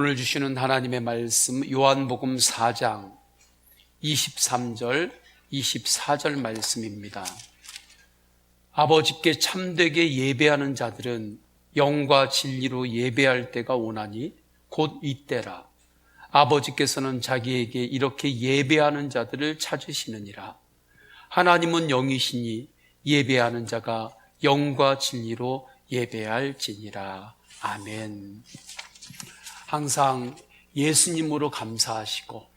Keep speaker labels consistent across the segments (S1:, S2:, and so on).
S1: 오늘 주시는 하나님의 말씀 요한복음 4장 23절 24절 말씀입니다. 아버지께 참되게 예배하는 자들은 영과 진리로 예배할 때가 오나니 곧 이때라. 아버지께서는 자기에게 이렇게 예배하는 자들을 찾으시느니라. 하나님은 영이시니 예배하는 자가 영과 진리로 예배할지니라. 아멘. 항상 예수님으로 감사하시고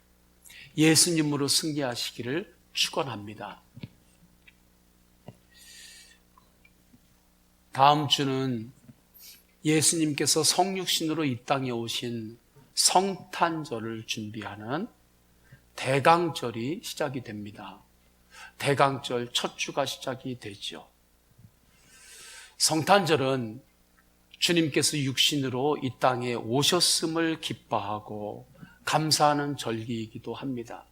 S1: 예수님으로 승리하시기를 축원합니다. 다음 주는 예수님께서 성육신으로 이 땅에 오신 성탄절을 준비하는 대강절이 시작이 됩니다. 대강절 첫 주가 시작이 되죠. 성탄절은 주님께서 육신으로 이 땅에 오셨음을 기뻐하고 감사하는 절기이기도 합니다.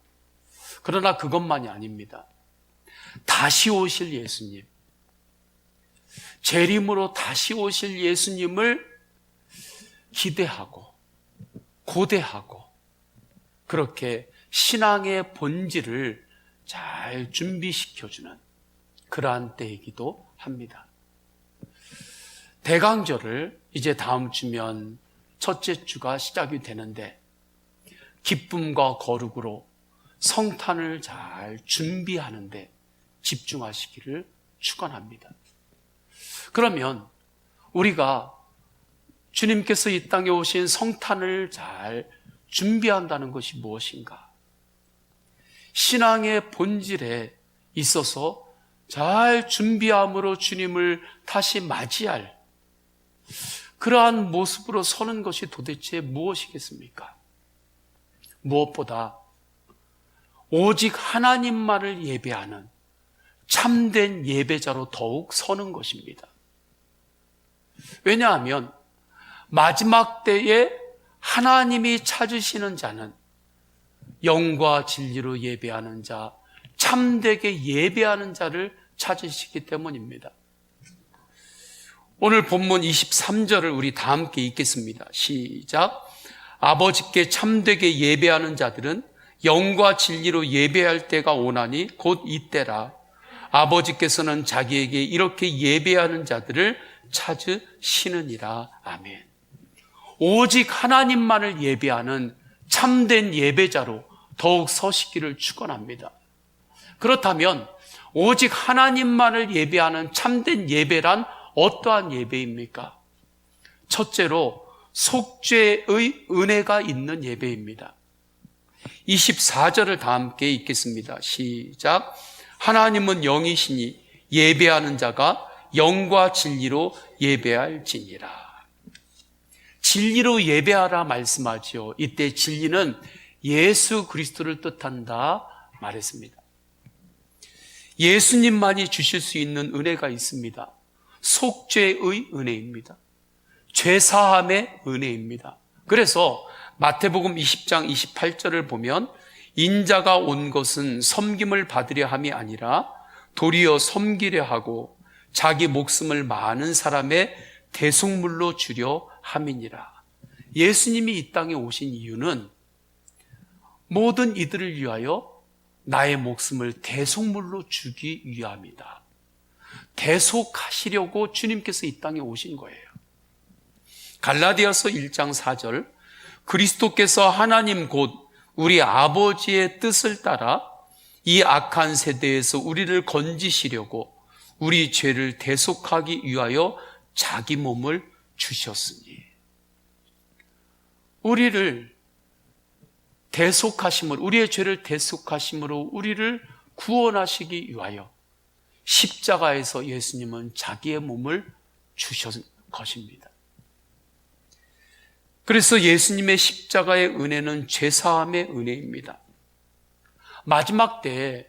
S1: 그러나 그것만이 아닙니다. 다시 오실 예수님, 재림으로 다시 오실 예수님을 기대하고 고대하고 그렇게 신앙의 본질을 잘 준비시켜주는 그러한 때이기도 합니다. 대강절을 이제 다음 주면 첫째 주가 시작이 되는데 기쁨과 거룩으로 성탄을 잘 준비하는데 집중하시기를 축원합니다. 그러면 우리가 주님께서 이 땅에 오신 성탄을 잘 준비한다는 것이 무엇인가? 신앙의 본질에 있어서 잘 준비함으로 주님을 다시 맞이할 그러한 모습으로 서는 것이 도대체 무엇이겠습니까? 무엇보다 오직 하나님만을 예배하는 참된 예배자로 더욱 서는 것입니다. 왜냐하면 마지막 때에 하나님이 찾으시는 자는 영과 진리로 예배하는 자, 참되게 예배하는 자를 찾으시기 때문입니다. 오늘 본문 23절을 우리 다 함께 읽겠습니다. 시작. 아버지께 참되게 예배하는 자들은 영과 진리로 예배할 때가 오나니 곧 이때라. 아버지께서는 자기에게 이렇게 예배하는 자들을 찾으시느니라. 아멘. 오직 하나님만을 예배하는 참된 예배자로 더욱 서시기를 축원합니다. 그렇다면 오직 하나님만을 예배하는 참된 예배란 어떠한 예배입니까? 첫째로 속죄의 은혜가 있는 예배입니다. 24절을 다 함께 읽겠습니다. 시작. 하나님은 영이시니 예배하는 자가 영과 진리로 예배할지니라. 진리로 예배하라 말씀하지요. 이때 진리는 예수 그리스도를 뜻한다 말했습니다. 예수님만이 주실 수 있는 은혜가 있습니다. 속죄의 은혜입니다. 죄사함의 은혜입니다. 그래서 마태복음 20장 28절을 보면 인자가 온 것은 섬김을 받으려 함이 아니라 도리어 섬기려 하고 자기 목숨을 많은 사람의 대속물로 주려 함이니라. 예수님이 이 땅에 오신 이유는 모든 이들을 위하여 나의 목숨을 대속물로 주기 위함이다. 대속하시려고 주님께서 이 땅에 오신 거예요. 갈라디아서 1장 4절 그리스도께서 하나님 곧 우리 아버지의 뜻을 따라 이 악한 세대에서 우리를 건지시려고 우리 죄를 대속하기 위하여 자기 몸을 주셨으니 우리를 대속하심으로 우리의 죄를 대속하심으로 우리를 구원하시기 위하여 십자가에서 예수님은 자기의 몸을 주신 것입니다. 그래서 예수님의 십자가의 은혜는 죄사함의 은혜입니다. 마지막 때에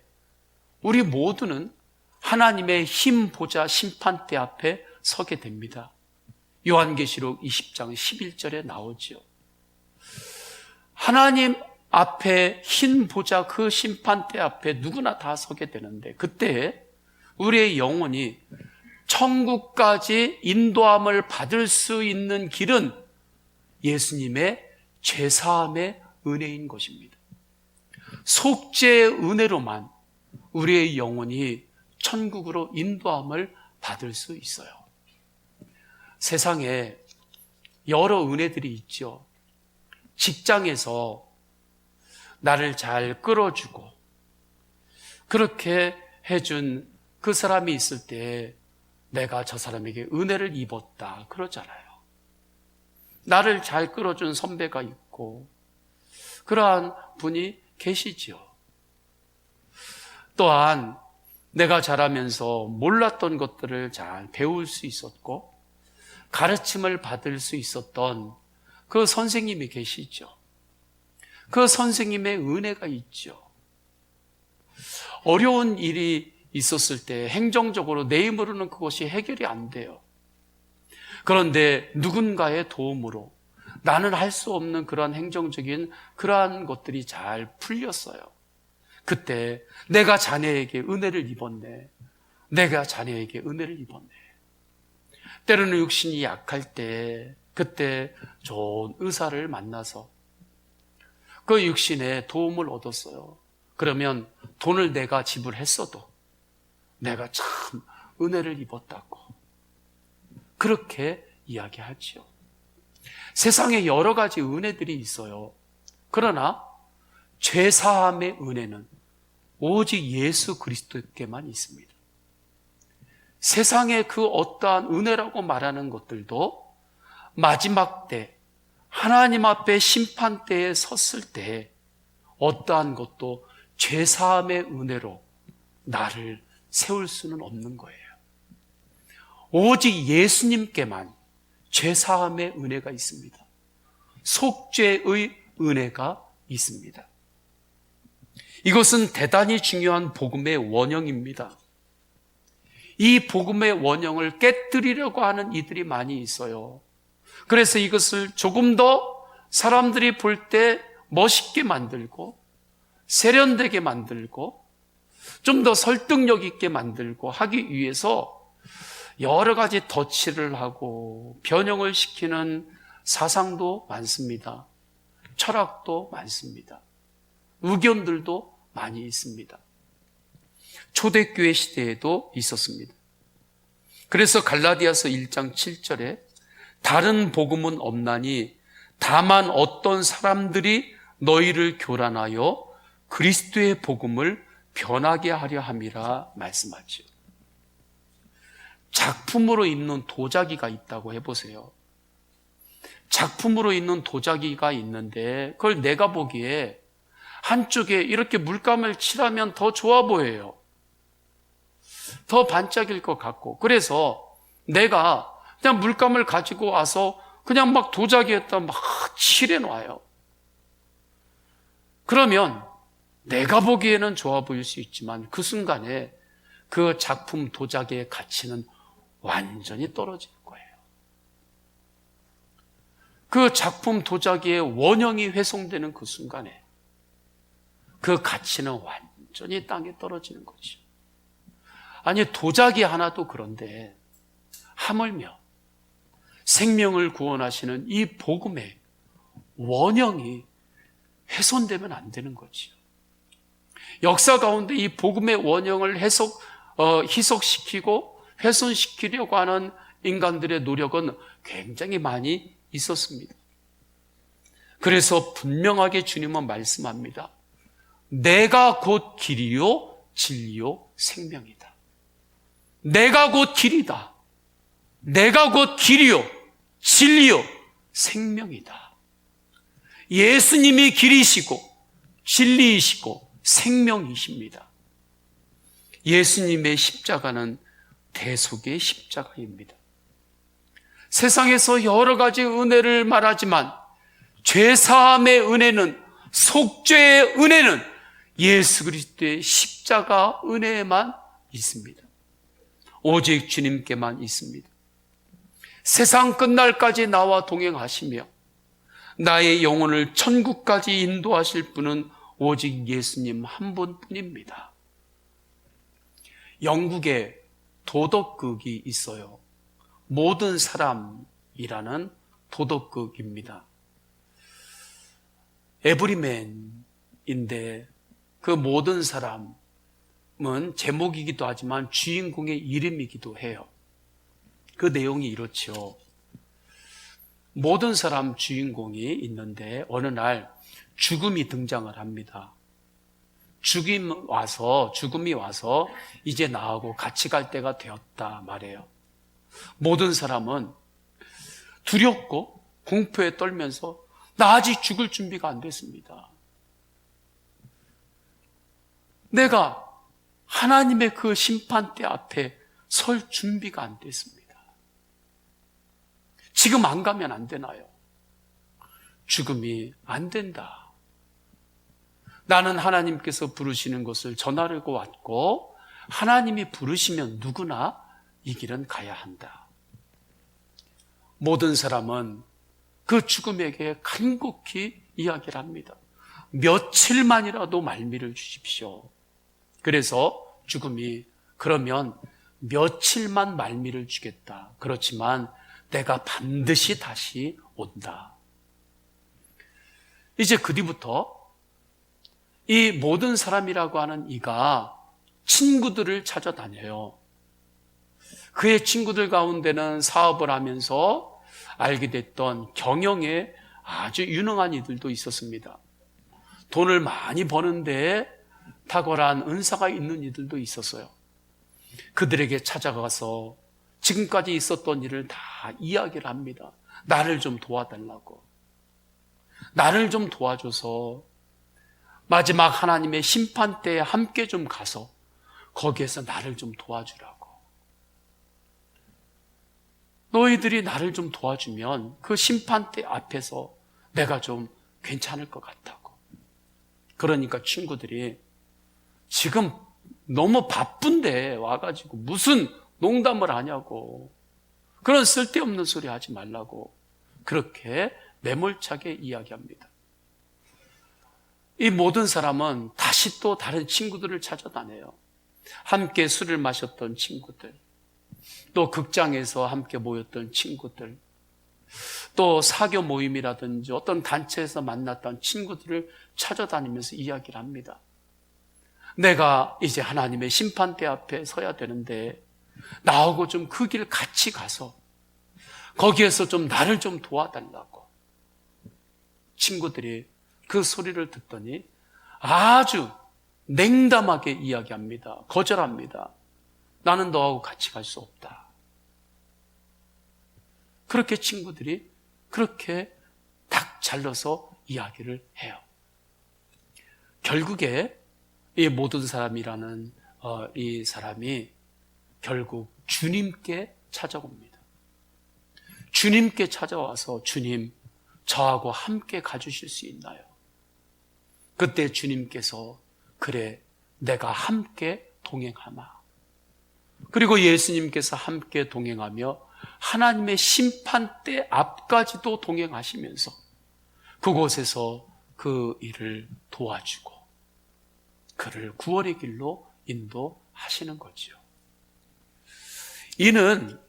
S1: 우리 모두는 하나님의 힘 보좌 심판대 앞에 서게 됩니다. 요한계시록 20장 11절에 나오죠. 하나님 앞에 흰 보좌 그 심판대 앞에 누구나 다 서게 되는데 그때 우리의 영혼이 천국까지 인도함을 받을 수 있는 길은 예수님의 죄사함의 은혜인 것입니다. 속죄의 은혜로만 우리의 영혼이 천국으로 인도함을 받을 수 있어요. 세상에 여러 은혜들이 있죠. 직장에서 나를 잘 끌어주고 그렇게 해준 그 사람이 있을 때 내가 저 사람에게 은혜를 입었다 그러잖아요. 나를 잘 끌어준 선배가 있고 그러한 분이 계시죠. 또한 내가 자라면서 몰랐던 것들을 잘 배울 수 있었고 가르침을 받을 수 있었던 그 선생님이 계시죠. 그 선생님의 은혜가 있죠. 어려운 일이 있었을 때 행정적으로 내 힘으로는 그것이 해결이 안 돼요. 그런데 누군가의 도움으로 나는 할 수 없는 그러한 행정적인 그러한 것들이 잘 풀렸어요. 그때 내가 자네에게 은혜를 입었네. 내가 자네에게 은혜를 입었네. 때로는 육신이 약할 때 그때 좋은 의사를 만나서 그 육신에 도움을 얻었어요. 그러면 돈을 내가 지불했어도 내가 참 은혜를 입었다고 그렇게 이야기하지요. 세상에 여러 가지 은혜들이 있어요. 그러나 죄사함의 은혜는 오직 예수 그리스도께만 있습니다. 세상의 그 어떠한 은혜라고 말하는 것들도 마지막 때 하나님 앞에 심판 때에 섰을 때 어떠한 것도 죄사함의 은혜로 나를 세울 수는 없는 거예요. 오직 예수님께만 죄사함의 은혜가 있습니다. 속죄의 은혜가 있습니다. 이것은 대단히 중요한 복음의 원형입니다. 이 복음의 원형을 깨뜨리려고 하는 이들이 많이 있어요. 그래서 이것을 조금 더 사람들이 볼 때 멋있게 만들고 세련되게 만들고 좀 더 설득력 있게 만들고 하기 위해서 여러 가지 덧칠을 하고 변형을 시키는 사상도 많습니다. 철학도 많습니다. 의견들도 많이 있습니다. 초대교회 시대에도 있었습니다. 그래서 갈라디아서 1장 7절에 다른 복음은 없나니 다만 어떤 사람들이 너희를 교란하여 그리스도의 복음을 변하게 하려 함이라 말씀하죠. 작품으로 있는 도자기가 있다고 해보세요. 작품으로 있는 도자기가 있는데 그걸 내가 보기에 한쪽에 이렇게 물감을 칠하면 더 좋아 보여요. 더 반짝일 것 같고 그래서 내가 그냥 물감을 가지고 와서 그냥 막 도자기에다 막 칠해놔요. 그러면 내가 보기에는 좋아 보일 수 있지만 그 순간에 그 작품 도자기의 가치는 완전히 떨어질 거예요. 그 작품 도자기의 원형이 훼손되는 그 순간에 그 가치는 완전히 땅에 떨어지는 거죠. 아니 도자기 하나도 그런데 하물며 생명을 구원하시는 이 복음의 원형이 훼손되면 안 되는 거죠. 역사 가운데 이 복음의 원형을 희석시키고 훼손시키려고 하는 인간들의 노력은 굉장히 많이 있었습니다. 그래서 분명하게 주님은 말씀합니다. 내가 곧 길이요 진리요 생명이다. 내가 곧 길이다. 내가 곧 길이요 진리요 생명이다. 예수님이 길이시고 진리이시고 생명이십니다. 예수님의 십자가는 대속의 십자가입니다. 세상에서 여러 가지 은혜를 말하지만 죄사함의 은혜는 속죄의 은혜는 예수 그리스도의 십자가 은혜에만 있습니다. 오직 주님께만 있습니다. 세상 끝날까지 나와 동행하시며 나의 영혼을 천국까지 인도하실 분은 오직 예수님 한 분뿐입니다. 영국에 도덕극이 있어요. 모든 사람이라는 도덕극입니다. 에브리맨인데 그 모든 사람은 제목이기도 하지만 주인공의 이름이기도 해요. 그 내용이 이렇죠. 모든 사람 주인공이 있는데 어느 날 죽음이 등장을 합니다. 죽음이 와서 이제 나하고 같이 갈 때가 되었다 말해요. 모든 사람은 두렵고 공포에 떨면서 나 아직 죽을 준비가 안 됐습니다. 내가 하나님의 그 심판대 앞에 설 준비가 안 됐습니다. 지금 안 가면 안 되나요? 죽음이 안 된다. 나는 하나님께서 부르시는 것을 전하려고 왔고 하나님이 부르시면 누구나 이 길은 가야 한다. 모든 사람은 그 죽음에게 간곡히 이야기를 합니다. 며칠만이라도 말미를 주십시오. 그래서 죽음이 그러면 며칠만 말미를 주겠다. 그렇지만 내가 반드시 다시 온다. 이제 그 뒤부터 이 모든 사람이라고 하는 이가 친구들을 찾아다녀요. 그의 친구들 가운데는 사업을 하면서 알게 됐던 경영에 아주 유능한 이들도 있었습니다. 돈을 많이 버는데 탁월한 은사가 있는 이들도 있었어요. 그들에게 찾아가서 지금까지 있었던 일을 다 이야기를 합니다. 나를 좀 도와달라고. 나를 좀 도와줘서 마지막 하나님의 심판 때에 함께 좀 가서 거기에서 나를 좀 도와주라고. 너희들이 나를 좀 도와주면 그 심판대 앞에서 내가 좀 괜찮을 것 같다고. 그러니까 친구들이 지금 너무 바쁜데 와가지고 무슨 농담을 하냐고. 그런 쓸데없는 소리 하지 말라고. 그렇게 매몰차게 이야기합니다. 이 모든 사람은 다시 또 다른 친구들을 찾아다녀요. 함께 술을 마셨던 친구들, 또 극장에서 함께 모였던 친구들, 또 사교 모임이라든지 어떤 단체에서 만났던 친구들을 찾아다니면서 이야기를 합니다. 내가 이제 하나님의 심판대 앞에 서야 되는데 나하고 좀 그 길 같이 가서 거기에서 좀 나를 좀 도와달라고. 친구들이 그 소리를 듣더니 아주 냉담하게 이야기합니다. 거절합니다. 나는 너하고 같이 갈 수 없다. 그렇게 친구들이 그렇게 딱 잘라서 이야기를 해요. 결국에 이 모든 사람이라는 이 사람이 결국 주님께 찾아옵니다. 주님께 찾아와서 주님, 저하고 함께 가주실 수 있나요? 그때 주님께서 그래, 내가 함께 동행하마. 그리고 예수님께서 함께 동행하며 하나님의 심판대 앞까지도 동행하시면서 그곳에서 그 일을 도와주고 그를 구원의 길로 인도하시는 거죠. 이는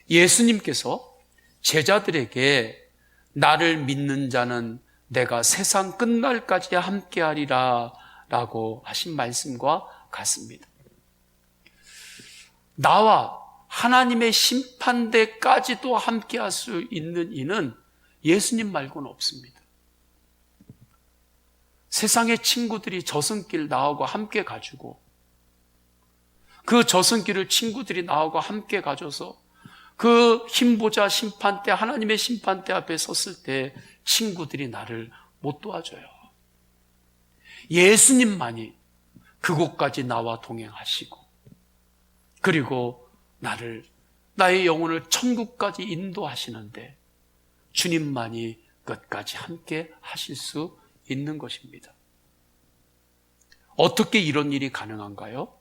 S1: 예수님께서 제자들에게 나를 믿는 자는 내가 세상 끝날까지 함께하리라 라고 하신 말씀과 같습니다. 나와 하나님의 심판대까지도 함께할 수 있는 이는 예수님 말고는 없습니다. 세상의 친구들이 저승길 나하고 함께 가지고 그 저승길을 친구들이 나하고 함께 가져서 그 힘보자 심판대, 하나님의 심판대 앞에 섰을 때 친구들이 나를 못 도와줘요. 예수님만이 그곳까지 나와 동행하시고 그리고 나의 영혼을 천국까지 인도하시는데 주님만이 끝까지 함께 하실 수 있는 것입니다. 어떻게 이런 일이 가능한가요?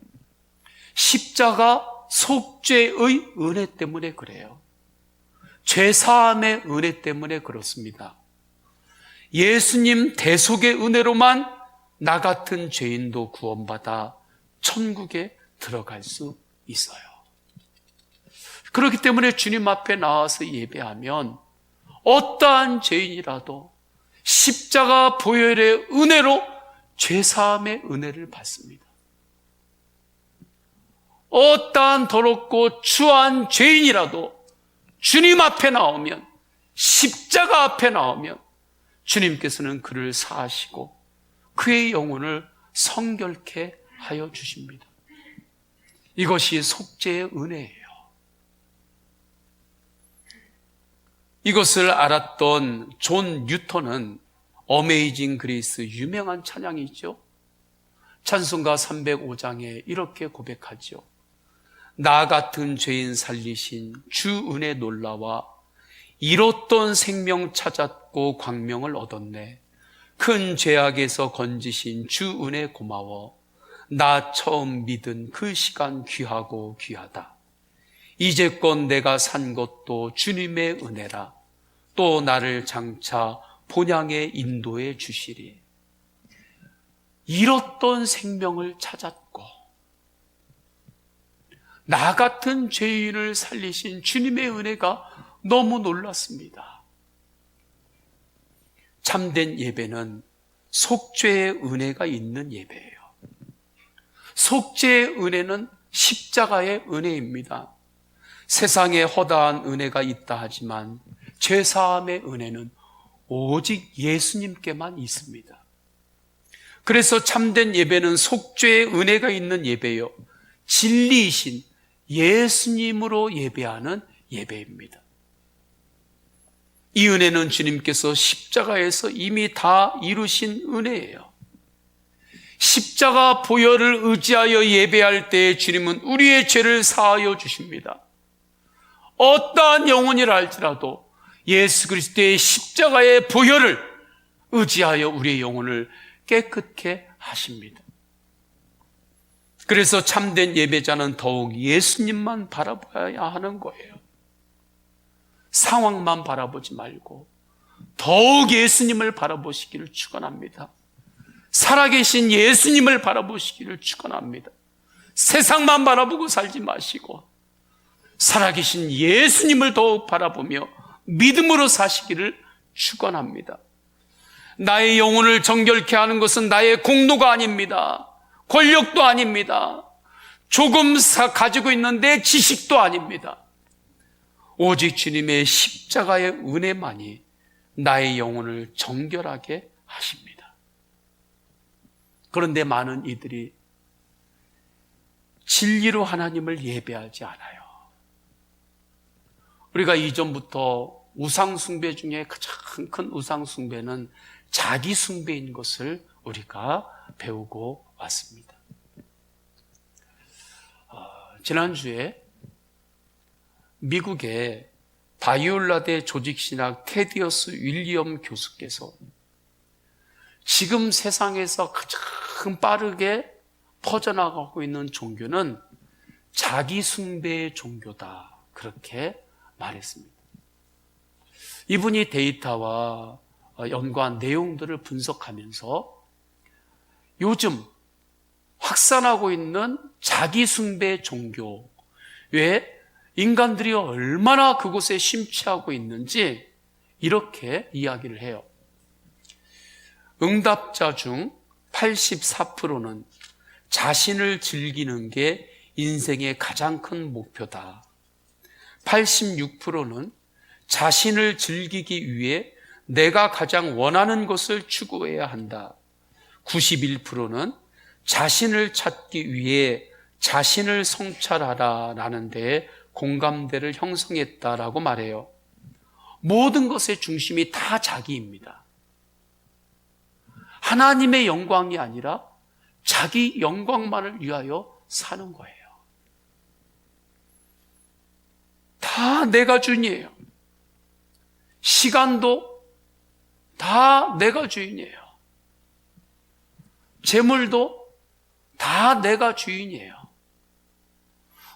S1: 십자가 속죄의 은혜 때문에 그래요. 죄사함의 은혜 때문에 그렇습니다. 예수님 대속의 은혜로만 나 같은 죄인도 구원받아 천국에 들어갈 수 있어요. 그렇기 때문에 주님 앞에 나와서 예배하면 어떠한 죄인이라도 십자가 보혈의 은혜로 죄사함의 은혜를 받습니다. 어떠한 더럽고 추한 죄인이라도 주님 앞에 나오면, 십자가 앞에 나오면 주님께서는 그를 사하시고 그의 영혼을 성결케 하여 주십니다. 이것이 속죄의 은혜예요. 이것을 알았던 존 뉴턴은 어메이징 그레이스, 유명한 찬양이죠. 찬송가 305장에 이렇게 고백하죠. 나 같은 죄인 살리신 주 은혜 놀라와 잃었던 생명 찾았고 광명을 얻었네. 큰 죄악에서 건지신 주 은혜 고마워. 나 처음 믿은 그 시간 귀하고 귀하다. 이제껏 내가 산 것도 주님의 은혜라. 또 나를 장차 본향에 인도해 주시리. 잃었던 생명을 찾았고 나 같은 죄인을 살리신 주님의 은혜가 너무 놀랐습니다. 참된 예배는 속죄의 은혜가 있는 예배예요. 속죄의 은혜는 십자가의 은혜입니다. 세상에 허다한 은혜가 있다 하지만 죄사함의 은혜는 오직 예수님께만 있습니다. 그래서 참된 예배는 속죄의 은혜가 있는 예배요, 진리이신 예수님으로 예배하는 예배입니다. 이 은혜는 주님께서 십자가에서 이미 다 이루신 은혜예요. 십자가 보혈을 의지하여 예배할 때 주님은 우리의 죄를 사하여 주십니다. 어떠한 영혼이라 할지라도 예수 그리스도의 십자가의 보혈을 의지하여 우리의 영혼을 깨끗게 하십니다. 그래서 참된 예배자는 더욱 예수님만 바라봐야 하는 거예요. 상황만 바라보지 말고 더욱 예수님을 바라보시기를 축원합니다. 살아계신 예수님을 바라보시기를 축원합니다. 세상만 바라보고 살지 마시고 살아계신 예수님을 더욱 바라보며 믿음으로 사시기를 축원합니다. 나의 영혼을 정결케 하는 것은 나의 공로가 아닙니다. 권력도 아닙니다. 조금 가지고 있는 내 지식도 아닙니다. 오직 주님의 십자가의 은혜만이 나의 영혼을 정결하게 하십니다. 그런데 많은 이들이 진리로 하나님을 예배하지 않아요. 우리가 이전부터 우상숭배 중에 가장 큰 우상숭배는 자기 숭배인 것을 우리가 배우고 왔습니다. 지난주에 미국의 바이올라대 조직신학 테디어스 윌리엄 교수께서 지금 세상에서 가장 빠르게 퍼져나가고 있는 종교는 자기 숭배의 종교다, 그렇게 말했습니다. 이분이 데이터와 연구한 내용들을 분석하면서 요즘 확산하고 있는 자기 숭배 종교에 인간들이 얼마나 그곳에 심취하고 있는지 이렇게 이야기를 해요. 응답자 중 84%는 자신을 즐기는 게 인생의 가장 큰 목표다. 86%는 자신을 즐기기 위해 내가 가장 원하는 것을 추구해야 한다. 91%는 자신을 찾기 위해 자신을 성찰하라라는 데에 공감대를 형성했다라고 말해요. 모든 것의 중심이 다 자기입니다. 하나님의 영광이 아니라 자기 영광만을 위하여 사는 거예요. 다 내가 주인이에요. 시간도 다 내가 주인이에요. 재물도 다 내가 주인이에요.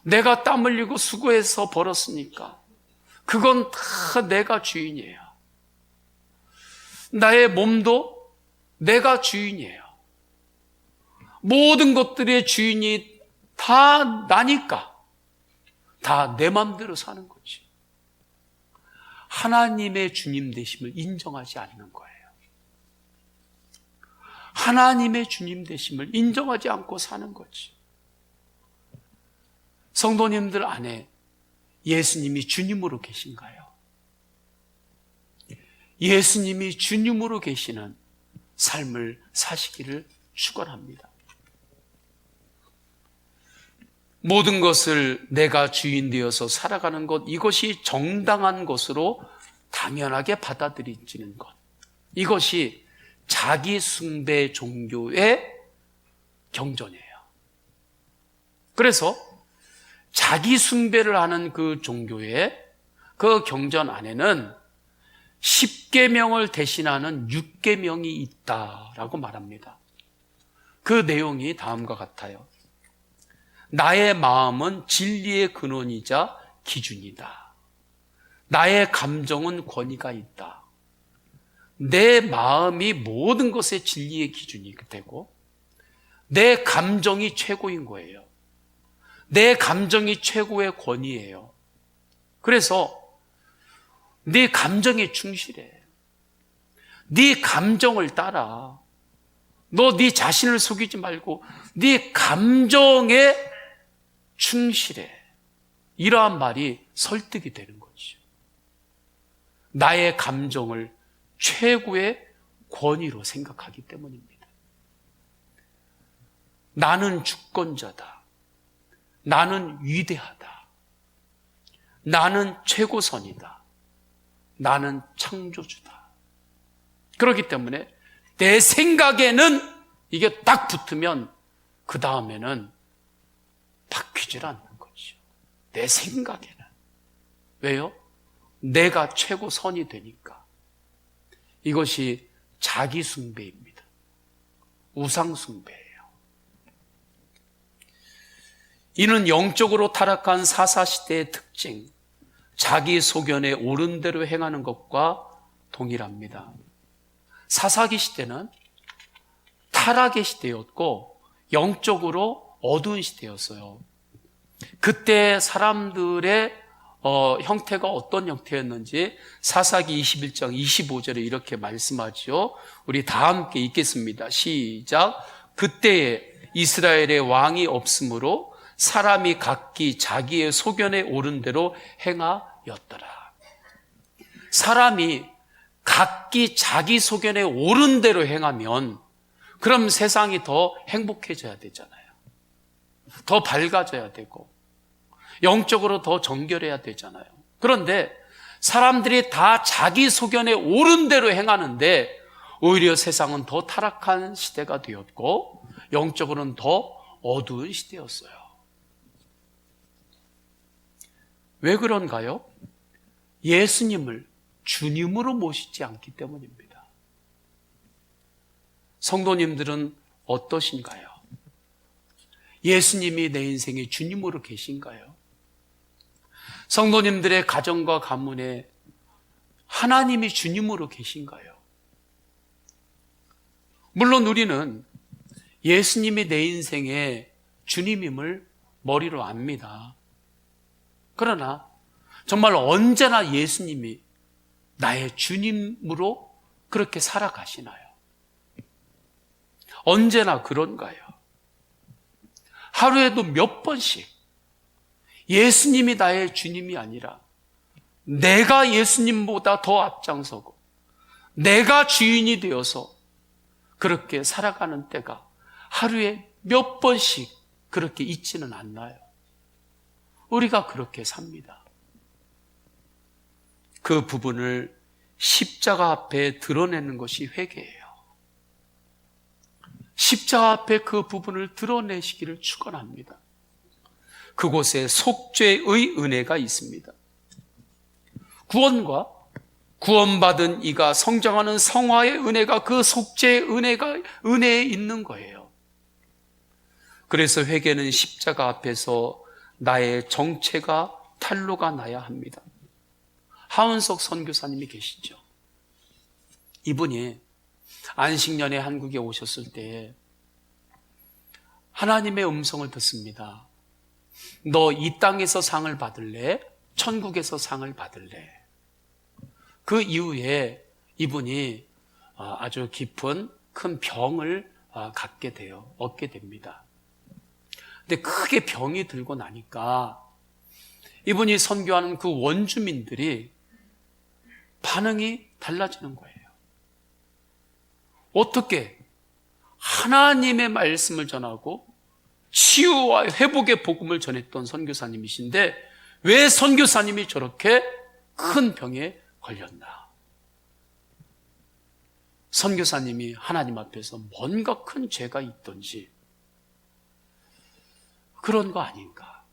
S1: 내가 땀 흘리고 수고해서 벌었으니까 그건 다 내가 주인이에요. 나의 몸도 내가 주인이에요. 모든 것들의 주인이 다 나니까 다 내 맘대로 사는 거지. 하나님의 주님 되심을 인정하지 않는 거예요. 하나님의 주님 되심을 인정하지 않고 사는 거지. 성도님들 안에 예수님이 주님으로 계신가요? 예수님이 주님으로 계시는 삶을 사시기를 축원합니다. 모든 것을 내가 주인 되어서 살아가는 것, 이것이 정당한 것으로 당연하게 받아들이지는 것, 이것이 자기 숭배 종교의 경전이에요. 그래서 자기 숭배를 하는 그 종교의 그 경전 안에는 10계명을 대신하는 6계명이 있다라고 말합니다. 그 내용이 다음과 같아요. 나의 마음은 진리의 근원이자 기준이다. 나의 감정은 권위가 있다. 내 마음이 모든 것의 진리의 기준이 되고 내 감정이 최고인 거예요. 내 감정이 최고의 권위예요. 그래서 네 감정에 충실해. 네 감정을 따라. 너 네 자신을 속이지 말고 네 감정에 충실해. 이러한 말이 설득이 되는 거죠. 나의 감정을 최고의 권위로 생각하기 때문입니다. 나는 주권자다. 나는 위대하다. 나는 최고선이다. 나는 창조주다. 그렇기 때문에 내 생각에는 이게 딱 붙으면 그 다음에는 바뀌질 않는 거죠. 내 생각에는. 왜요? 내가 최고선이 되니까. 이것이 자기 숭배입니다. 우상 숭배예요. 이는 영적으로 타락한 사사시대의 특징, 자기 소견에 옳은 대로 행하는 것과 동일합니다. 사사기 시대는 타락의 시대였고 영적으로 어두운 시대였어요. 그때 사람들의 형태가 어떤 형태였는지 사사기 21장 25절에 이렇게 말씀하죠. 우리 다 함께 읽겠습니다. 시작. 그때에 이스라엘의 왕이 없으므로 사람이 각기 자기의 소견에 옳은 대로 행하였더라. 사람이 각기 자기 소견에 옳은 대로 행하면 그럼 세상이 더 행복해져야 되잖아요. 더 밝아져야 되고 영적으로 더 정결해야 되잖아요. 그런데 사람들이 다 자기 소견에 옳은 대로 행하는데 오히려 세상은 더 타락한 시대가 되었고 영적으로는 더 어두운 시대였어요. 왜 그런가요? 예수님을 주님으로 모시지 않기 때문입니다. 성도님들은 어떠신가요? 예수님이 내 인생의 주님으로 계신가요? 성도님들의 가정과 가문에 하나님이 주님으로 계신가요? 물론 우리는 예수님이 내 인생의 주님임을 머리로 압니다. 그러나 정말 언제나 예수님이 나의 주님으로 그렇게 살아가시나요? 언제나 그런가요? 하루에도 몇 번씩 예수님이 나의 주님이 아니라 내가 예수님보다 더 앞장서고 내가 주인이 되어서 그렇게 살아가는 때가 하루에 몇 번씩 그렇게 있지는 않나요? 우리가 그렇게 삽니다. 그 부분을 십자가 앞에 드러내는 것이 회개예요. 십자가 앞에 그 부분을 드러내시기를 축원합니다. 그곳에 속죄의 은혜가 있습니다. 구원과 구원받은 이가 성장하는 성화의 은혜가 그 속죄의 은혜에 있는 거예요. 그래서 회개는 십자가 앞에서 나의 정체가 탄로가 나야 합니다. 하은석 선교사님이 계시죠. 이분이 안식년에 한국에 오셨을 때 하나님의 음성을 듣습니다. 너 이 땅에서 상을 받을래? 천국에서 상을 받을래? 그 이후에 이분이 아주 깊은 큰 병을 갖게 돼요. 얻게 됩니다. 근데 크게 병이 들고 나니까 이분이 선교하는 그 원주민들이 반응이 달라지는 거예요. 어떻게 하나님의 말씀을 전하고 치유와 회복의 복음을 전했던 선교사님이신데 왜 선교사님이 저렇게 큰 병에 걸렸나? 선교사님이 하나님 앞에서 뭔가 큰 죄가 있던지 그런 거 아닌가?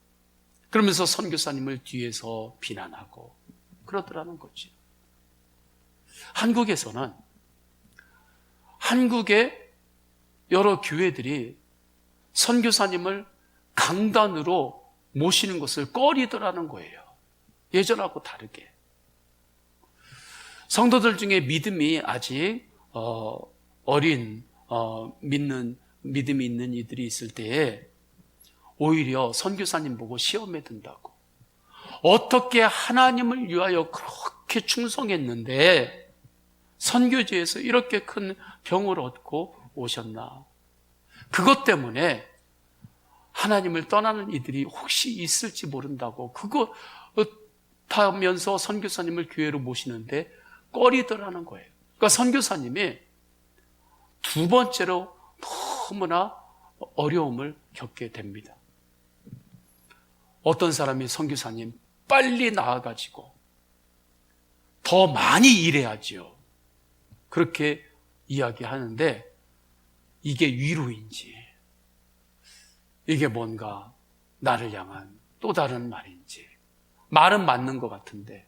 S1: 그러면서 선교사님을 뒤에서 비난하고 그러더라는 거죠. 한국에서는 한국의 여러 교회들이 선교사님을 강단으로 모시는 것을 꺼리더라는 거예요. 예전하고 다르게. 성도들 중에 믿음이 아직 어린 믿음이 있는 이들이 있을 때에 오히려 선교사님 보고 시험에 든다고. 어떻게 하나님을 위하여 그렇게 충성했는데 선교지에서 이렇게 큰 병을 얻고 오셨나? 그것 때문에 하나님을 떠나는 이들이 혹시 있을지 모른다고 그거 하면서 선교사님을 교회로 모시는데 꺼리더라는 거예요. 그러니까 선교사님이 두 번째로 너무나 어려움을 겪게 됩니다. 어떤 사람이 선교사님 빨리 나아가지고 더 많이 일해야지요. 그렇게 이야기하는데 이게 위로인지 이게 뭔가 나를 향한 또 다른 말인지 말은 맞는 것 같은데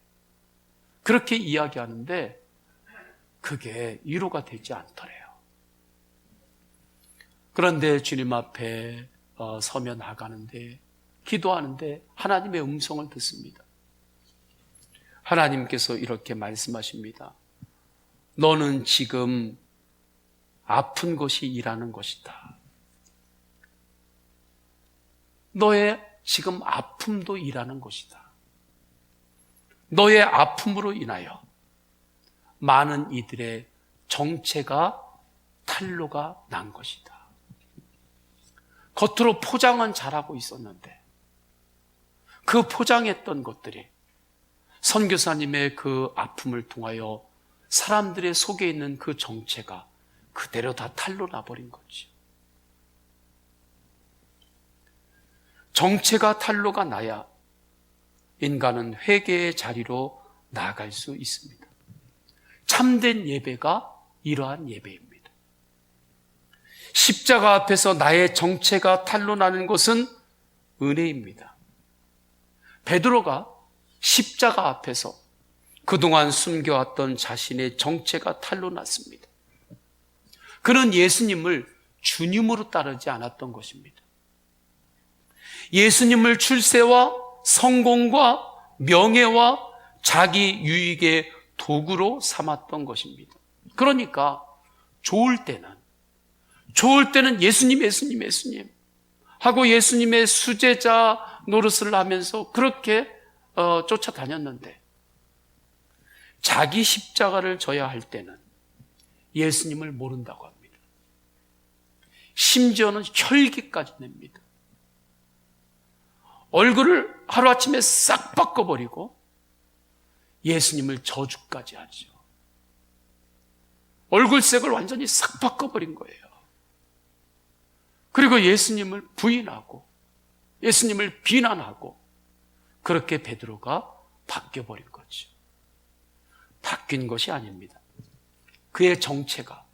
S1: 그렇게 이야기하는데 그게 위로가 되지 않더래요. 그런데 주님 앞에 서며 나가는데 기도하는데 하나님의 음성을 듣습니다. 하나님께서 이렇게 말씀하십니다. 너는 지금 아픈 것이 일하는 것이다. 너의 지금 아픔도 일하는 것이다. 너의 아픔으로 인하여 많은 이들의 정체가 탄로가 난 것이다. 겉으로 포장은 잘하고 있었는데 그 포장했던 것들이 선교사님의 그 아픔을 통하여 사람들의 속에 있는 그 정체가 그대로 다 탄로 나버린 거지. 정체가 탄로가 나야 인간은 회개의 자리로 나아갈 수 있습니다. 참된 예배가 이러한 예배입니다. 십자가 앞에서 나의 정체가 탄로 나는 것은 은혜입니다. 베드로가 십자가 앞에서 그동안 숨겨왔던 자신의 정체가 탄로 났습니다. 그는 예수님을 주님으로 따르지 않았던 것입니다. 예수님을 출세와 성공과 명예와 자기 유익의 도구로 삼았던 것입니다. 그러니까 좋을 때는 예수님 하고 예수님의 수제자 노릇을 하면서 그렇게 쫓아다녔는데 자기 십자가를 져야 할 때는 예수님을 모른다고 합니다. 심지어는 혈기까지 냅니다. 얼굴을 하루아침에 싹 바꿔버리고 예수님을 저주까지 하죠. 얼굴색을 완전히 싹 바꿔버린 거예요. 그리고 예수님을 부인하고 예수님을 비난하고 그렇게 베드로가 바뀌어버린 거죠. 바뀐 것이 아닙니다. 그의 정체가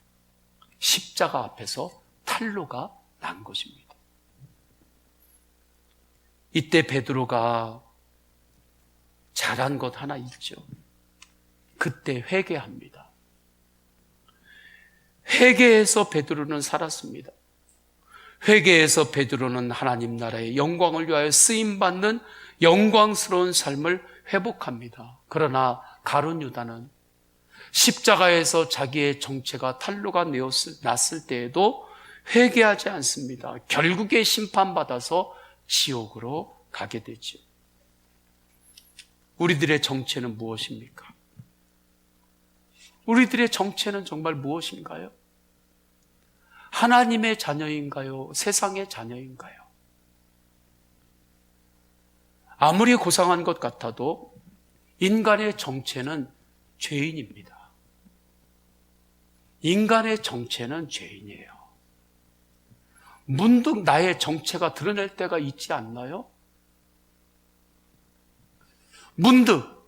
S1: 십자가 앞에서 탄로가 난 것입니다. 이때 베드로가 잘한 것 하나 있죠. 그때 회개합니다. 회개해서 베드로는 살았습니다. 회개해서 베드로는 하나님 나라의 영광을 위하여 쓰임받는 영광스러운 삶을 회복합니다. 그러나 가룟 유다는 십자가에서 자기의 정체가 탄로가 났을 때에도 회개하지 않습니다. 결국에 심판받아서 지옥으로 가게 되죠. 우리들의 정체는 무엇입니까? 우리들의 정체는 정말 무엇인가요? 하나님의 자녀인가요? 세상의 자녀인가요? 아무리 고상한 것 같아도 인간의 정체는 죄인입니다. 인간의 정체는 죄인이에요. 문득 나의 정체가 드러날 때가 있지 않나요? 문득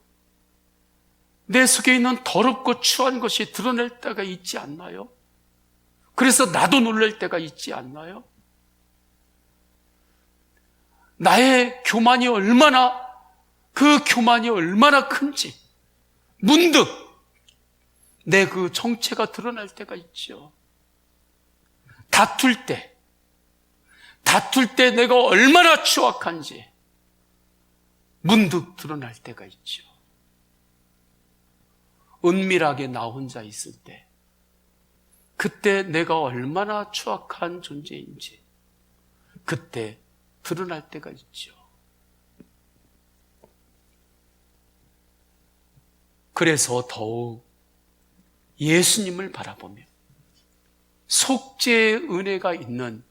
S1: 내 속에 있는 더럽고 추한 것이 드러날 때가 있지 않나요? 그래서 나도 놀랄 때가 있지 않나요? 나의 교만이 그 교만이 얼마나 큰지 문득 내 그 정체가 드러날 때가 있죠. 다툴 때 내가 얼마나 추악한지 문득 드러날 때가 있죠. 은밀하게 나 혼자 있을 때, 그때 내가 얼마나 추악한 존재인지 그때 드러날 때가 있죠. 그래서 더욱 예수님을 바라보며 속죄의 은혜가 있는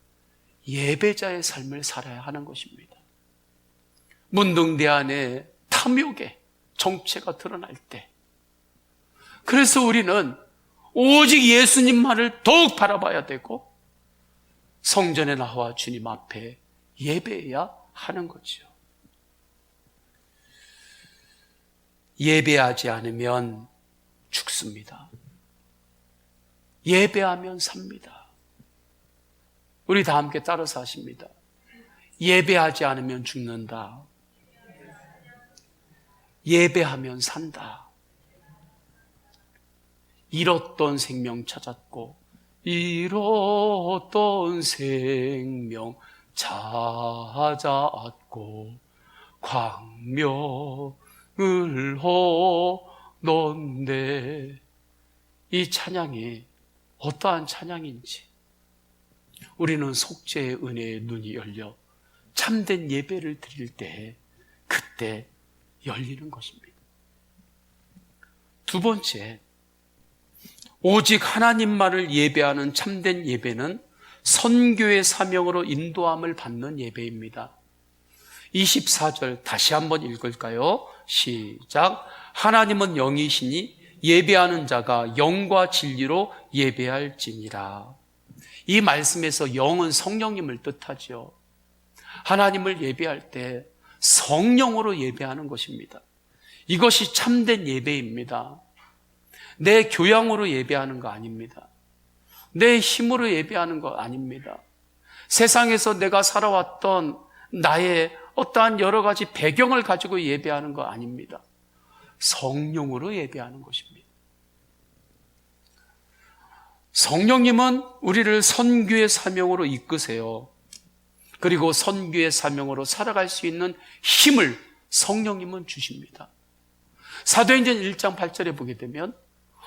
S1: 예배자의 삶을 살아야 하는 것입니다. 문득 내 안에 탐욕의 정체가 드러날 때, 그래서 우리는 오직 예수님만을 더욱 바라봐야 되고 성전에 나와 주님 앞에 예배해야 하는 거죠. 예배하지 않으면 죽습니다. 예배하면 삽니다. 우리 다 함께 따라서 하십니다. 예배하지 않으면 죽는다. 예배하면 산다. 잃었던 생명 찾았고 잃었던 생명 찾았고 광명을 얻었네. 이 찬양이 어떠한 찬양인지 우리는 속죄의 은혜의 눈이 열려 참된 예배를 드릴 때 그때 열리는 것입니다. 두 번째, 오직 하나님만을 예배하는 참된 예배는 선교의 사명으로 인도함을 받는 예배입니다. 24절 다시 한번 읽을까요? 시작. 하나님은 영이시니 예배하는 자가 영과 진리로 예배할지니라. 이 말씀에서 영은 성령님을 뜻하죠. 하나님을 예배할 때 성령으로 예배하는 것입니다. 이것이 참된 예배입니다. 내 교양으로 예배하는 거 아닙니다. 내 힘으로 예배하는 거 아닙니다. 세상에서 내가 살아왔던 나의 어떠한 여러 가지 배경을 가지고 예배하는 거 아닙니다. 성령으로 예배하는 것입니다. 성령님은 우리를 선교의 사명으로 이끄세요. 그리고 선교의 사명으로 살아갈 수 있는 힘을 성령님은 주십니다. 사도행전 1장 8절에 보게 되면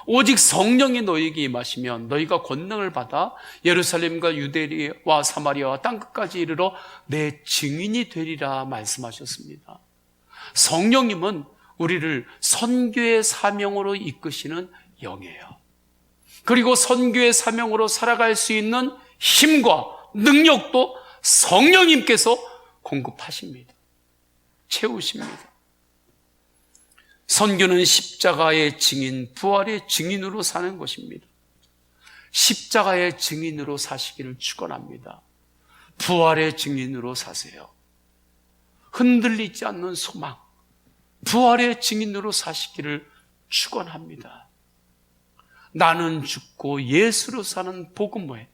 S1: 오직 성령이 너희에게 임하시면 너희가 권능을 받아 예루살렘과 유대리와 사마리아와 땅끝까지 이르러 내 증인이 되리라 말씀하셨습니다. 성령님은 우리를 선교의 사명으로 이끄시는 영이에요. 그리고 선교의 사명으로 살아갈 수 있는 힘과 능력도 성령님께서 공급하십니다. 채우십니다. 선교는 십자가의 증인, 부활의 증인으로 사는 것입니다. 십자가의 증인으로 사시기를 축원합니다. 부활의 증인으로 사세요. 흔들리지 않는 소망, 부활의 증인으로 사시기를 축원합니다. 나는 죽고 예수로 사는 복음의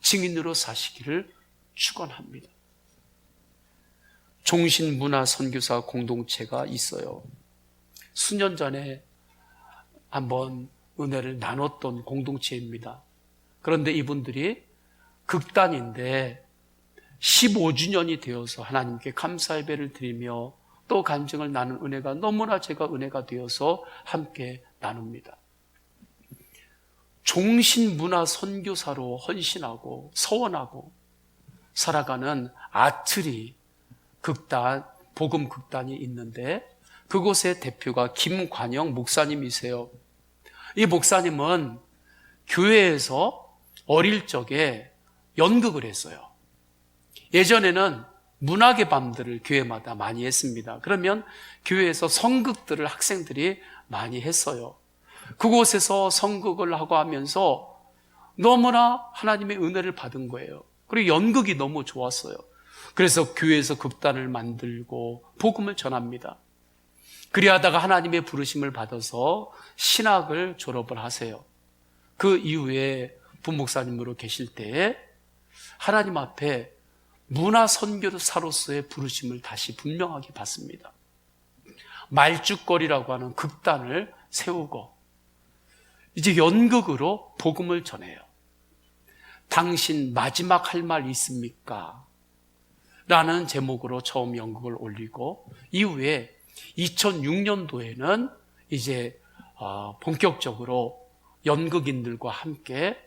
S1: 증인으로 사시기를 축원합니다. 종신문화선교사 공동체가 있어요. 수년 전에 한번 은혜를 나눴던 공동체입니다. 그런데 이분들이 극단인데 15주년이 되어서 하나님께 감사 예배를 드리며 또 간증을 나눈 은혜가 너무나 제가 은혜가 되어서 함께 나눕니다. 종신문화 선교사로 헌신하고 서원하고 살아가는 아트리 극단, 복음 극단이 있는데 그곳의 대표가 김관영 목사님이세요. 이 목사님은 교회에서 어릴 적에 연극을 했어요. 예전에는 문학의 밤들을 교회마다 많이 했습니다. 그러면 교회에서 성극들을 학생들이 많이 했어요. 그곳에서 성극을 하고 하면서 너무나 하나님의 은혜를 받은 거예요. 그리고 연극이 너무 좋았어요. 그래서 교회에서 극단을 만들고 복음을 전합니다. 그리하다가 하나님의 부르심을 받아서 신학을 졸업을 하세요. 그 이후에 부목사님으로 계실 때에 하나님 앞에 문화선교사로서의 부르심을 다시 분명하게 받습니다. 말죽거리라고 하는 극단을 세우고 이제 연극으로 복음을 전해요. 당신 마지막 할 말 있습니까? 라는 제목으로 처음 연극을 올리고 이후에 2006년도에는 이제 본격적으로 연극인들과 함께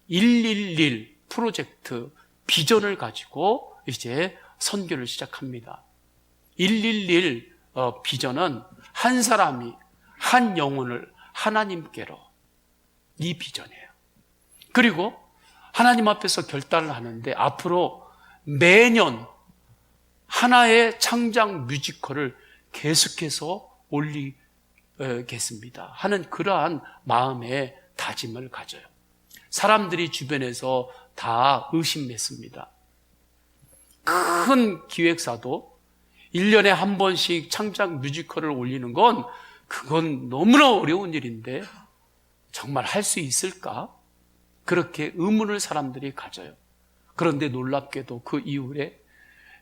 S1: 111 프로젝트 비전을 가지고 이제 선교를 시작합니다. 111 비전은 한 사람이 한 영혼을 하나님께로, 이 비전이에요. 그리고 하나님 앞에서 결단을 하는데 앞으로 매년 하나의 창작 뮤지컬을 계속해서 올리겠습니다 하는 그러한 마음의 다짐을 가져요. 사람들이 주변에서 다 의심했습니다. 큰 기획사도 1년에 한 번씩 창작 뮤지컬을 올리는 그건 너무나 어려운 일인데 정말 할 수 있을까? 그렇게 의문을 사람들이 가져요. 그런데 놀랍게도 그 이후에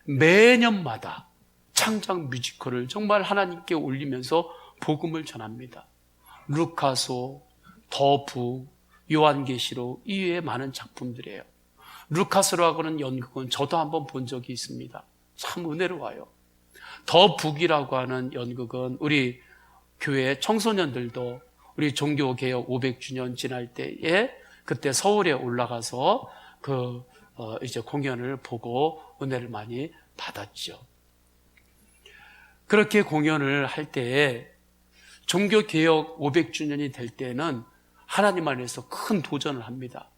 S1: 매년마다 창작 뮤지컬을 정말 하나님께 올리면서 복음을 전합니다. 루카소, 더북, 요한계시록 이외에 많은 작품들이에요. 루카스라고 하는 연극은 저도 한번 본 적이 있습니다. 참 은혜로워요. 더북이라고 하는 연극은 우리 교회 청소년들도 우리 종교개혁 500주년 지날 때에 그때 서울에 올라가서 이제 공연을 보고 은혜를 많이 받았죠. 그렇게 공연을 할 때에 종교개혁 500주년이 될 때는 하나님 안에서 큰 도전을 합니다.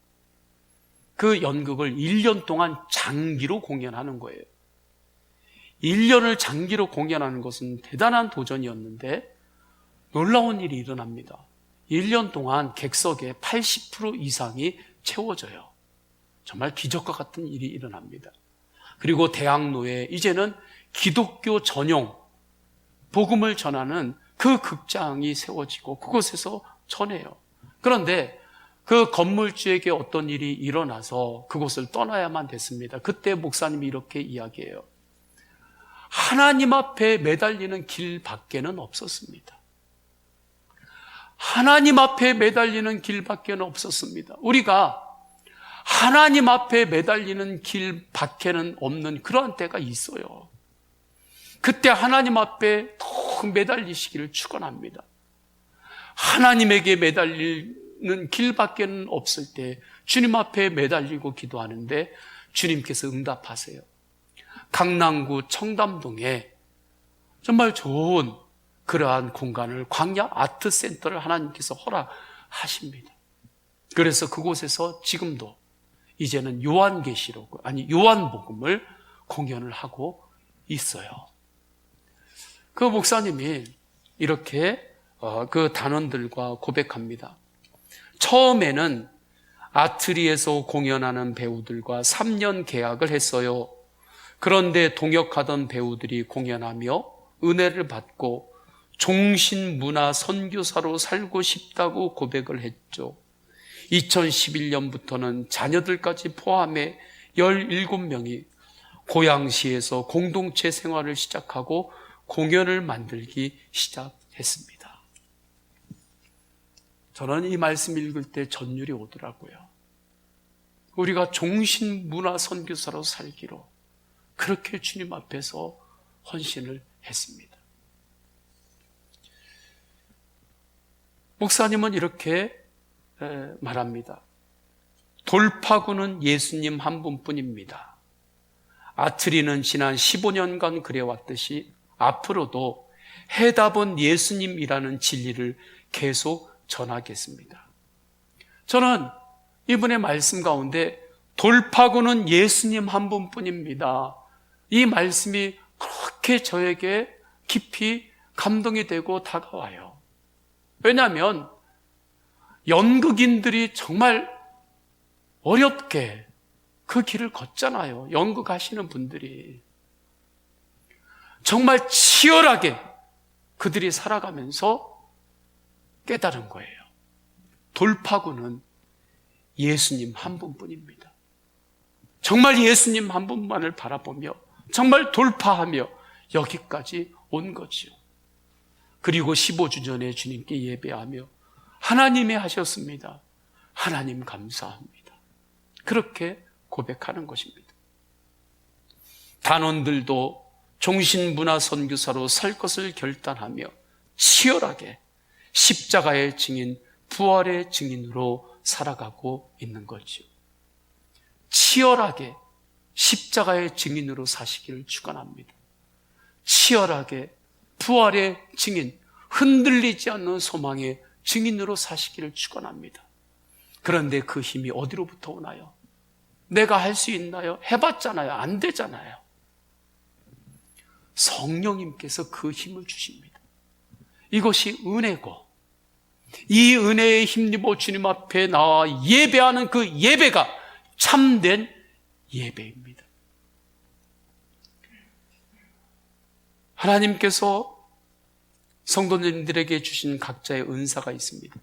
S1: 그 연극을 1년 동안 장기로 공연하는 거예요. 1년을 장기로 공연하는 것은 대단한 도전이었는데 놀라운 일이 일어납니다. 1년 동안 객석의 80% 이상이 채워져요. 정말 기적과 같은 일이 일어납니다. 그리고 대학로에 이제는 기독교 전용 복음을 전하는 그 극장이 세워지고 그곳에서 전해요. 그런데 그 건물주에게 어떤 일이 일어나서 그곳을 떠나야만 됐습니다. 그때 목사님이 이렇게 이야기해요. 하나님 앞에 매달리는 길 밖에는 없었습니다. 하나님 앞에 매달리는 길 밖에는 없었습니다. 우리가 하나님 앞에 매달리는 길 밖에는 없는 그러한 때가 있어요. 그때 하나님 앞에 더 매달리시기를 축원합니다. 하나님에게 매달리는 길 밖에는 없을 때 주님 앞에 매달리고 기도하는데 주님께서 응답하세요. 강남구 청담동에 정말 좋은 그러한 공간을 광야 아트센터를 하나님께서 허락하십니다. 그래서 그곳에서 지금도 이제는 요한계시록, 요한복음을 공연을 하고 있어요. 그 목사님이 이렇게 그 단원들과 고백합니다. 처음에는 아트리에서 공연하는 배우들과 3년 계약을 했어요. 그런데 동역하던 배우들이 공연하며 은혜를 받고 종신문화 선교사로 살고 싶다고 고백을 했죠. 2011년부터는 자녀들까지 포함해 17명이 고양시에서 공동체 생활을 시작하고 공연을 만들기 시작했습니다. 저는 이 말씀 읽을 때 전율이 오더라고요. 우리가 종신문화 선교사로 살기로 그렇게 주님 앞에서 헌신을 했습니다. 목사님은 이렇게 말합니다. 돌파구는 예수님 한 분뿐입니다. 아트리는 지난 15년간 그래왔듯이 앞으로도 해답은 예수님이라는 진리를 계속 전하겠습니다. 저는 이분의 말씀 가운데 돌파구는 예수님 한 분뿐입니다. 이 말씀이 그렇게 저에게 깊이 감동이 되고 다가와요. 왜냐하면 연극인들이 정말 어렵게 그 길을 걷잖아요. 연극하시는 분들이 정말 치열하게 그들이 살아가면서 깨달은 거예요. 돌파구는 예수님 한 분뿐입니다. 정말 예수님 한 분만을 바라보며 정말 돌파하며 여기까지 온 거지요. 그리고 15주 전에 주님께 예배하며 하나님이 하셨습니다. 하나님 감사합니다. 그렇게 고백하는 것입니다. 단원들도 종신문화 선교사로 살 것을 결단하며 치열하게 십자가의 증인, 부활의 증인으로 살아가고 있는 거지요. 치열하게 십자가의 증인으로 사시기를 축원합니다. 치열하게 부활의 증인, 흔들리지 않는 소망의 증인으로 사시기를 축원합니다. 그런데 그 힘이 어디로부터 오나요? 내가 할 수 있나요? 해봤잖아요. 안 되잖아요. 성령님께서 그 힘을 주십니다. 이것이 은혜고, 이 은혜에 힘입어 주님 앞에 나와 예배하는 그 예배가 참된 예배입니다. 하나님께서 성도님들에게 주신 각자의 은사가 있습니다.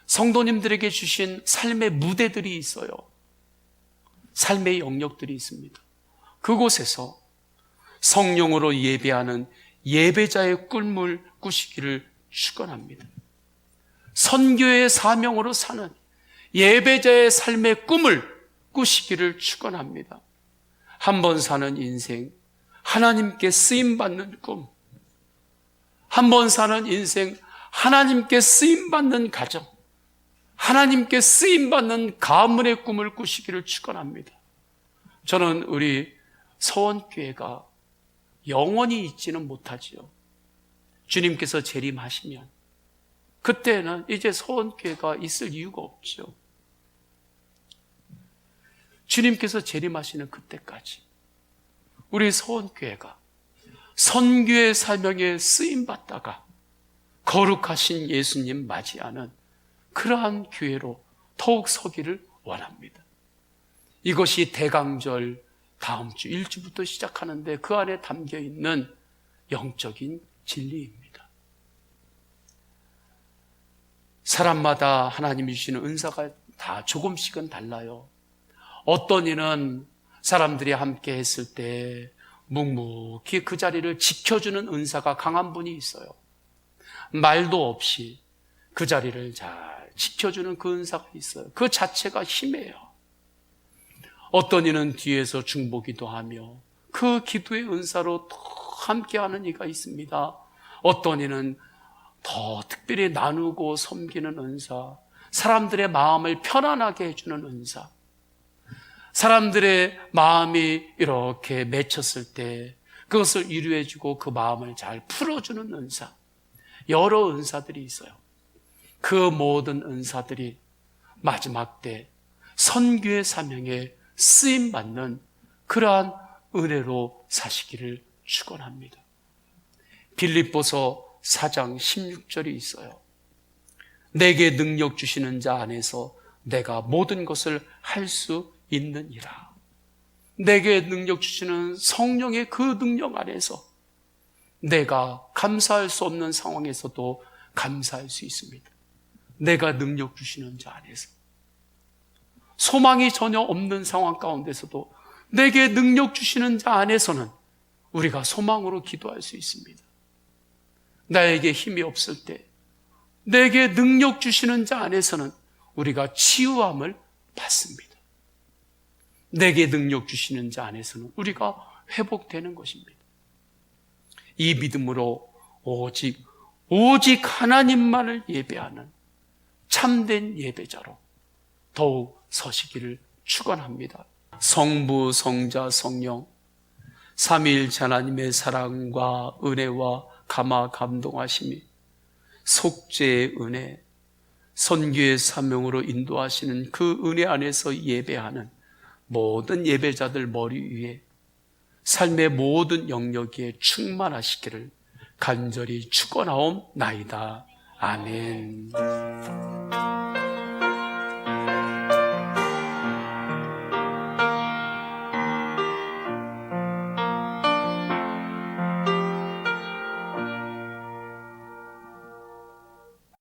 S1: 성도님들에게 주신 삶의 무대들이 있어요. 삶의 영역들이 있습니다. 그곳에서 성령으로 예배하는 예배자의 꿈을 꾸시기를 축원합니다. 선교의 사명으로 사는 예배자의 삶의 꿈을 꾸시기를 축원합니다. 한 번 사는 인생, 하나님께 쓰임받는 꿈, 한 번 사는 인생, 하나님께 쓰임받는 가정, 하나님께 쓰임받는 가문의 꿈을 꾸시기를 축원합니다. 저는 우리 서원교회가 영원히 있지는 못하지요. 주님께서 재림하시면 그때는 이제 서원교회가 있을 이유가 없죠. 주님께서 재림하시는 그때까지 우리 서원교회가 선교의 사명에 쓰임받다가 거룩하신 예수님 맞이하는 그러한 교회로 더욱 서기를 원합니다. 이것이 대강절 다음 주 1주부터 시작하는데 그 안에 담겨있는 영적인 진리입니다. 사람마다 하나님이 주시는 은사가 다 조금씩은 달라요. 어떤 이는 사람들이 함께 했을 때 묵묵히 그 자리를 지켜주는 은사가 강한 분이 있어요. 말도 없이 그 자리를 잘 지켜주는 그 은사가 있어요. 그 자체가 힘이에요. 어떤 이는 뒤에서 중보기도 하며 그 기도의 은사로 더 함께하는 이가 있습니다. 어떤 이는 더 특별히 나누고 섬기는 은사, 사람들의 마음을 편안하게 해주는 은사, 사람들의 마음이 이렇게 맺혔을 때 그것을 위로해주고 그 마음을 잘 풀어주는 은사, 여러 은사들이 있어요. 그 모든 은사들이 마지막 때 선교의 사명에 쓰임받는 그러한 은혜로 사시기를 축원합니다. 빌립보서 4장 16절이 있어요. 내게 능력 주시는 자 안에서 내가 모든 것을 할 수 있느니라. 내게 능력 주시는 성령의 그 능력 안에서 내가 감사할 수 없는 상황에서도 감사할 수 있습니다. 내가 능력 주시는 자 안에서 소망이 전혀 없는 상황 가운데서도 내게 능력 주시는 자 안에서는 우리가 소망으로 기도할 수 있습니다. 나에게 힘이 없을 때 내게 능력 주시는 자 안에서는 우리가 치유함을 받습니다. 내게 능력 주시는 자 안에서는 우리가 회복되는 것입니다. 이 믿음으로 오직 하나님만을 예배하는 참된 예배자로 더욱 서시기를 축원합니다. 성부, 성자, 성령 삼위일체 하나님의 사랑과 은혜와 감화 감동하심이 속죄의 은혜, 선교의 사명으로 인도하시는 그 은혜 안에서 예배하는 모든 예배자들 머리 위에 삶의 모든 영역에 충만하시기를 간절히 축원하옵나이다. 아멘.